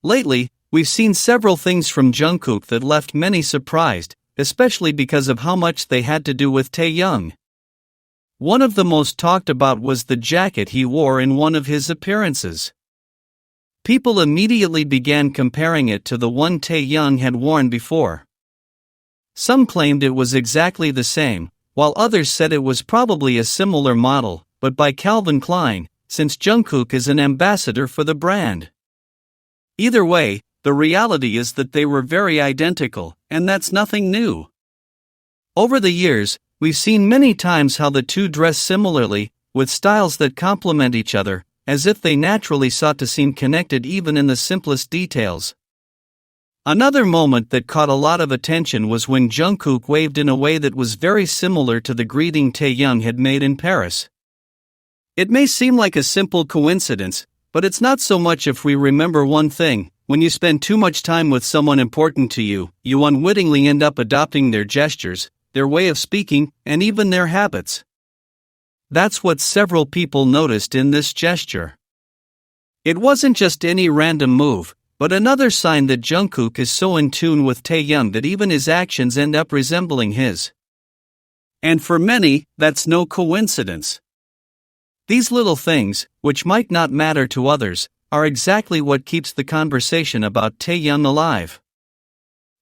Lately, we've seen several things from Jungkook that left many surprised, especially because of how much they had to do with Taehyung. One of the most talked about was the jacket he wore in one of his appearances. People immediately began comparing it to the one Taehyung had worn before. Some claimed it was exactly the same, while others said it was probably a similar model, but by Calvin Klein, since Jungkook is an ambassador for the brand. Either way, the reality is that they were very identical, and that's nothing new. Over the years, we've seen many times how the two dress similarly, with styles that complement each other, as if they naturally sought to seem connected even in the simplest details. Another moment that caught a lot of attention was when Jungkook waved in a way that was very similar to the greeting Taehyung had made in Paris. It may seem like a simple coincidence, but it's not so much if we remember one thing: when you spend too much time with someone important to you, you unwittingly end up adopting their gestures, their way of speaking, and even their habits. That's what several people noticed in this gesture. It wasn't just any random move, but another sign that Jungkook is so in tune with Taehyung that even his actions end up resembling his. And for many, that's no coincidence. These little things, which might not matter to others, are exactly what keeps the conversation about Taehyung alive.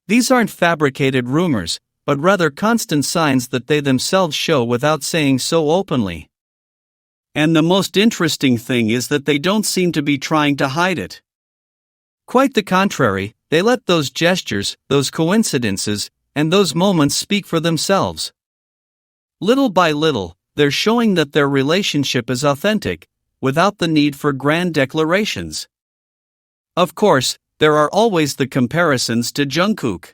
These aren't fabricated rumors, but rather constant signs that they themselves show without saying so openly. And the most interesting thing is that they don't seem to be trying to hide it. Quite the contrary, they let those gestures, those coincidences, and those moments speak for themselves. Little by little, they're showing that their relationship is authentic, without the need for grand declarations. Of course, there are always the comparisons to Jungkook.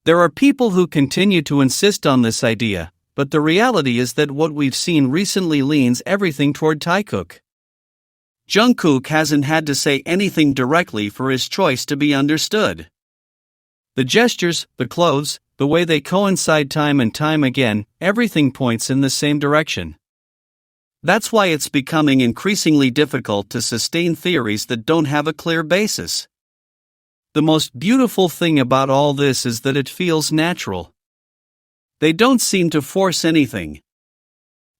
There are people who continue to insist on this idea, but the reality is that what we've seen recently leans everything toward Taekook. Jungkook hasn't had to say anything directly for his choice to be understood. The gestures, the clothes, the way they coincide time and time again, everything points in the same direction. That's why it's becoming increasingly difficult to sustain theories that don't have a clear basis. The most beautiful thing about all this is that it feels natural. They don't seem to force anything.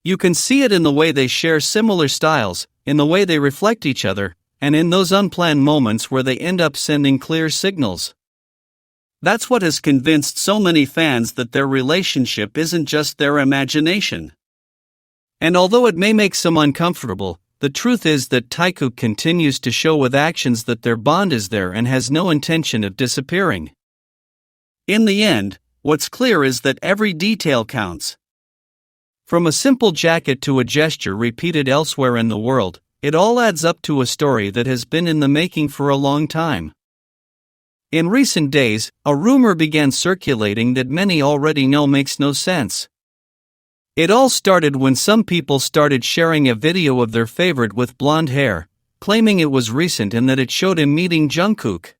You can see it in the way they share similar styles, in the way they reflect each other, and in those unplanned moments where they end up sending clear signals. That's what has convinced so many fans that their relationship isn't just their imagination. And although it may make some uncomfortable, the truth is that Taekook continues to show with actions that their bond is there and has no intention of disappearing. In the end, what's clear is that every detail counts. From a simple jacket to a gesture repeated elsewhere in the world, it all adds up to a story that has been in the making for a long time. In recent days, a rumor began circulating that many already know makes no sense. It all started when some people started sharing a video of their favorite with blonde hair, claiming it was recent and that it showed him meeting Jungkook.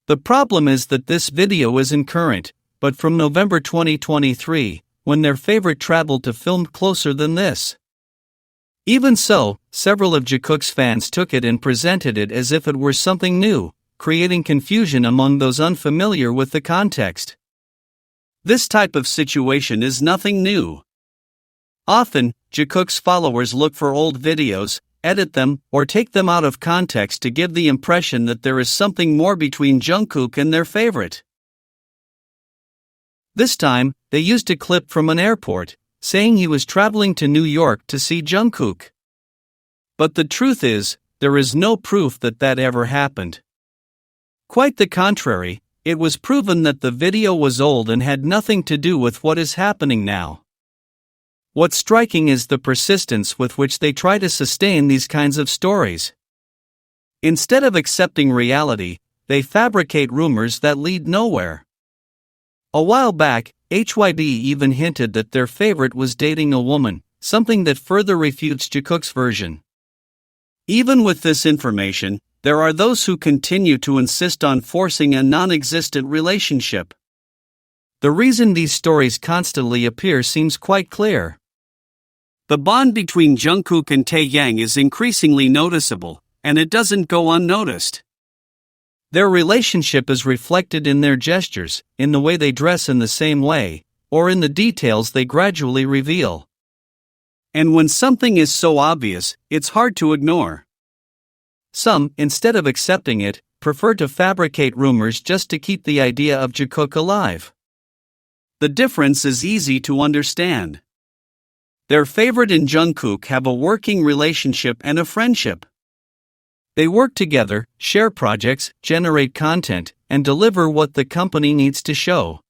The problem is that this video isn't current, but from November 2023, when their favorite traveled to film closer than this. Even so, several of Jungkook's fans took it and presented it as if it were something new, creating confusion among those unfamiliar with the context. This type of situation is nothing new. Often, Jungkook's followers look for old videos, edit them, or take them out of context to give the impression that there is something more between Jungkook and their favorite. This time, they used a clip from an airport, saying he was traveling to New York to see Jungkook. But the truth is, there is no proof that that ever happened. Quite the contrary, it was proven that the video was old and had nothing to do with what is happening now. What's striking is the persistence with which they try to sustain these kinds of stories. Instead of accepting reality, they fabricate rumors that lead nowhere. A while back, HYB even hinted that their favorite was dating a woman, something that further refutes Jungkook's version. Even with this information, there are those who continue to insist on forcing a non-existent relationship. The reason these stories constantly appear seems quite clear. The bond between Jungkook and Taehyung is increasingly noticeable, and it doesn't go unnoticed. Their relationship is reflected in their gestures, in the way they dress in the same way, or in the details they gradually reveal. And when something is so obvious, it's hard to ignore. Some, instead of accepting it, prefer to fabricate rumors just to keep the idea of JUNGKOok alive. The difference is easy to understand. Their favorite and JUNGKOok have a working relationship and a friendship. They work together, share projects, generate content, and deliver what the company needs to show.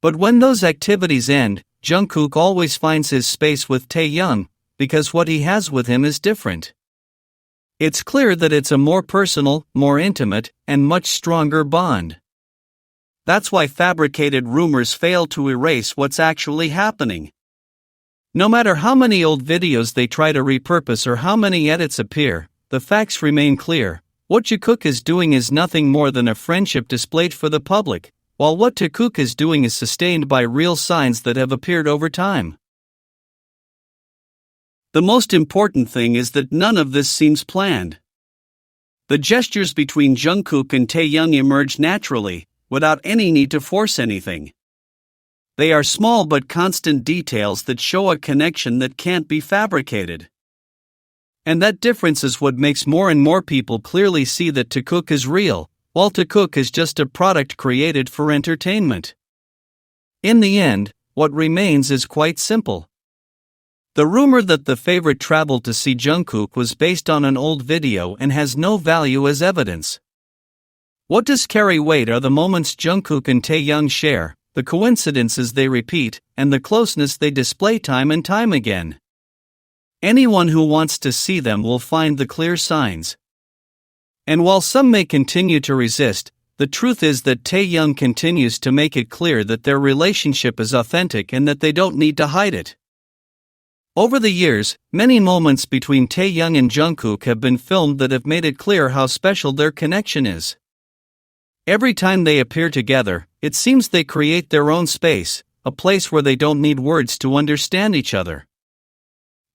But when those activities end, JUNGKOok always finds his space with Taehyung, because what he has with him is different. It's clear that it's a more personal, more intimate, and much stronger bond. That's why fabricated rumors fail to erase what's actually happening. No matter how many old videos they try to repurpose or how many edits appear, the facts remain clear. What JUNGKOok is doing is nothing more than a friendship displayed for the public, while what Taekook is doing is sustained by real signs that have appeared over time. The most important thing is that none of this seems planned. The gestures between JUNGKOok and Taehyung emerge naturally, without any need to force anything. They are small but constant details that show a connection that can't be fabricated. And that difference is what makes more and more people clearly see that Taekook is real, while Taekook is just a product created for entertainment. In the end, what remains is quite simple. The rumor that the favorite traveled to see JUNGKOok was based on an old video and has no value as evidence. What does carry weight are the moments JUNGKOok and Taehyung share, the coincidences they repeat, and the closeness they display time and time again. Anyone who wants to see them will find the clear signs. And while some may continue to resist, the truth is that Taehyung continues to make it clear that their relationship is authentic and that they don't need to hide it. Over the years, many moments between Taehyung and JUNGKOok have been filmed that have made it clear how special their connection is. Every time they appear together, it seems they create their own space, a place where they don't need words to understand each other.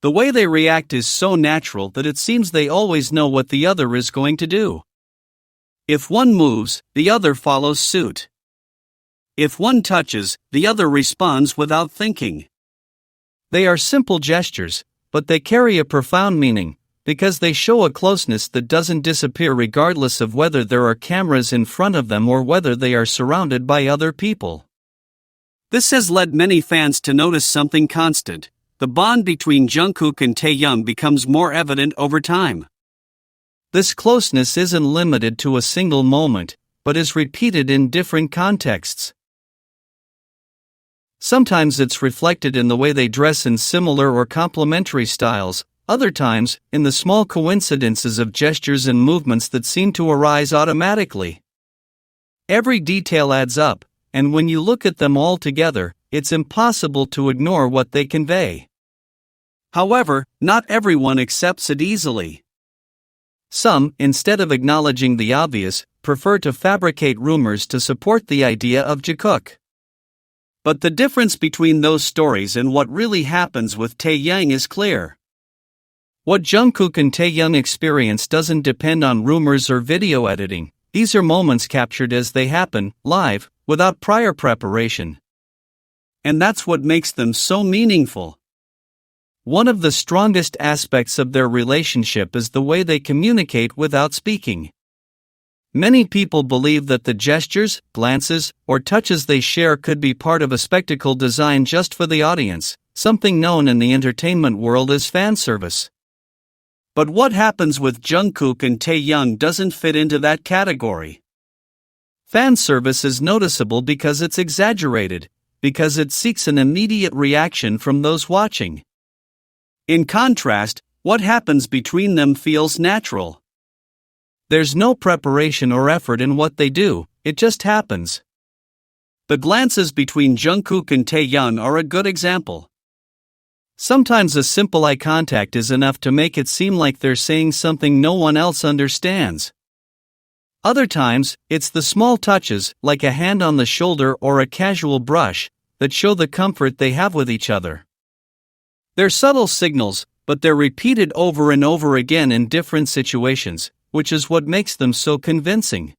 The way they react is so natural that it seems they always know what the other is going to do. If one moves, the other follows suit. If one touches, the other responds without thinking. They are simple gestures, but they carry a profound meaning, because they show a closeness that doesn't disappear regardless of whether there are cameras in front of them or whether they are surrounded by other people. This has led many fans to notice something constant. The bond between JUNGKOok and Taehyung becomes more evident over time. This closeness isn't limited to a single moment, but is repeated in different contexts. Sometimes it's reflected in the way they dress in similar or complementary styles, other times, in the small coincidences of gestures and movements that seem to arise automatically. Every detail adds up, and when you look at them all together, it's impossible to ignore what they convey. However, not everyone accepts it easily. Some, instead of acknowledging the obvious, prefer to fabricate rumors to support the idea of JUNGKOok. But the difference between those stories and what really happens with Taehyung is clear. What JUNGKOok and Taehyung experience doesn't depend on rumors or video editing. These are moments captured as they happen, live, without prior preparation. And that's what makes them so meaningful. One of the strongest aspects of their relationship is the way they communicate without speaking. Many people believe that the gestures, glances, or touches they share could be part of a spectacle designed just for the audience, something known in the entertainment world as fan service. But what happens with JUNGKOok and Taehyung doesn't fit into that category. Fan service is noticeable because it's exaggerated, because it seeks an immediate reaction from those watching. In contrast, what happens between them feels natural. There's no preparation or effort in what they do, it just happens. The glances between JUNGKOok and Taehyung are a good example. Sometimes a simple eye contact is enough to make it seem like they're saying something no one else understands. Other times, it's the small touches, like a hand on the shoulder or a casual brush, that show the comfort they have with each other. They're subtle signals, but they're repeated over and over again in different situations, which is what makes them so convincing.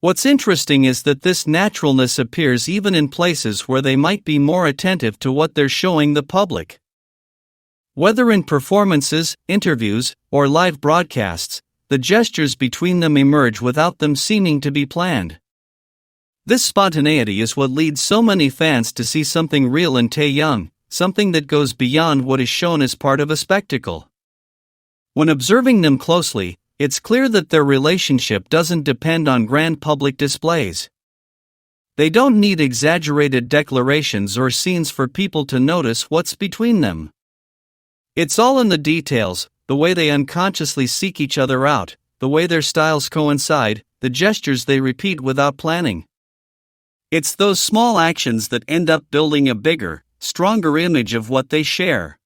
What's interesting is that this naturalness appears even in places where they might be more attentive to what they're showing the public. Whether in performances, interviews, or live broadcasts, the gestures between them emerge without them seeming to be planned. This spontaneity is what leads so many fans to see something real in Taehyung, something that goes beyond what is shown as part of a spectacle. When observing them closely, it's clear that their relationship doesn't depend on grand public displays. They don't need exaggerated declarations or scenes for people to notice what's between them. It's all in the details, the way they unconsciously seek each other out, the way their styles coincide, the gestures they repeat without planning. It's those small actions that end up building a bigger, stronger image of what they share.